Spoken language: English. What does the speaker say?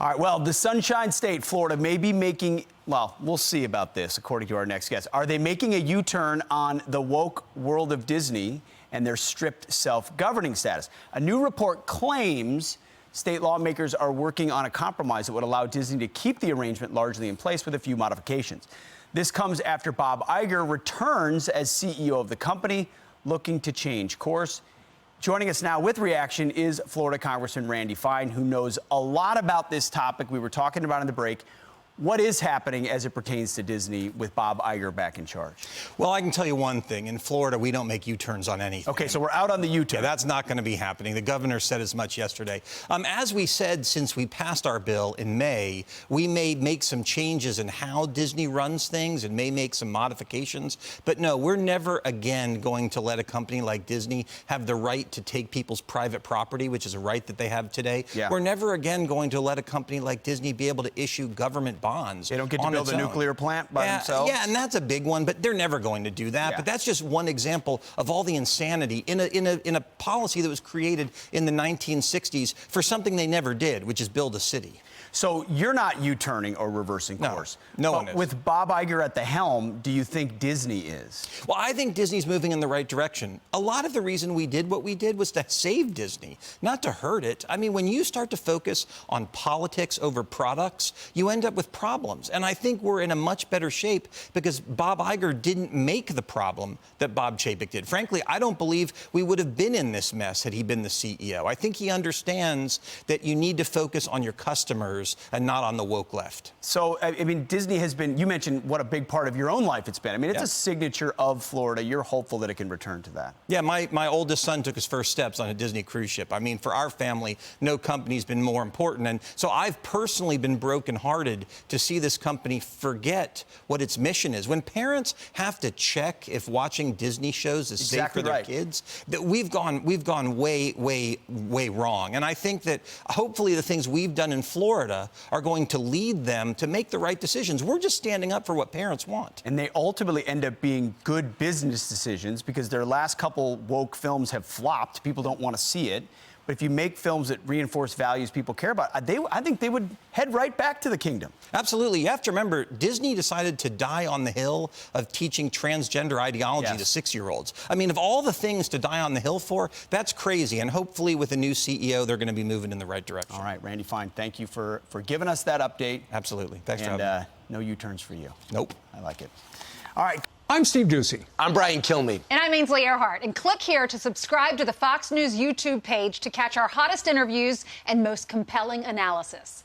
All right, well, the Sunshine State, Florida, may be making, well, we'll see about this, according to our next guest. Are they making a U-turn on the woke world of Disney and their stripped self-governing status? A new report claims state lawmakers are working on a compromise that would allow Disney to keep the arrangement largely in place with a few modifications. This comes after Bob Iger returns as CEO of the company, looking to change course. Joining us now with reaction is Florida Congressman Randy Fine, who knows a lot about this topic we were talking about in the break. What is happening as it pertains to Disney with Bob Iger back in charge? Well, I can tell you one thing. In Florida, we don't make U-turns on anything. Okay, so we're out on the U-turn. Yeah, that's not going to be happening. The governor said as much yesterday. As we said, since we passed our bill in May, we may make some changes in how Disney runs things and may make some modifications. But no, we're never again going to let a company like Disney have the right to take people's private property, which is a right that they have today. Yeah. We're never again going to let a company like Disney be able to issue government bonds. They don't get to build a nuclear plant by themselves? Yeah, and that's a big one, but they're never going to do that. Yeah. But that's just one example of all the insanity in a policy that was created in the 1960s for something they never did, which is build a city. So you're not U-turning or reversing course. No one is. With Bob Iger at the helm, do you think Disney is? Well, I think Disney's moving in the right direction. A lot of the reason we did what we did was to save Disney, not to hurt it. I mean, when you start to focus on politics over products, you end up with problems. And I think we're in a much better shape because Bob Iger didn't make the problem that Bob Chapek did. Frankly, I don't believe we would have been in this mess had he been the CEO. I think he understands that you need to focus on your customers and not on the woke left. So, I mean, Disney has been, you mentioned what a big part of your own life it's been. I mean, it's a signature of Florida. You're hopeful that it can return to that. Yeah, my oldest son took his first steps on a Disney cruise ship. I mean, for our family, no company's been more important. And so I've personally been brokenhearted to see this company forget what its mission is. When parents have to check if watching Disney shows is safe for their kids, that we've gone way wrong. And I think that hopefully the things we've done in Florida are going to lead them to make the right decisions. We're just standing up for what parents want. And they ultimately end up being good business decisions because their last couple woke films have flopped. People don't want to see it. But if you make films that reinforce values people care about, I think they would head right back to the kingdom. Absolutely. You have to remember, Disney decided to die on the hill of teaching transgender ideology to 6-year-olds. I mean, of all the things to die on the hill for, that's crazy. And hopefully with a new CEO, they're going to be moving in the right direction. All right, Randy Fine, thank you for giving us that update. Absolutely. Thanks for having me. No U-turns for you. Nope. I like it. All right. I'm Steve Doocy. I'm Brian Kilmeade. And I'm Ainsley Earhart. And click here to subscribe to the Fox News YouTube page to catch our hottest interviews and most compelling analysis.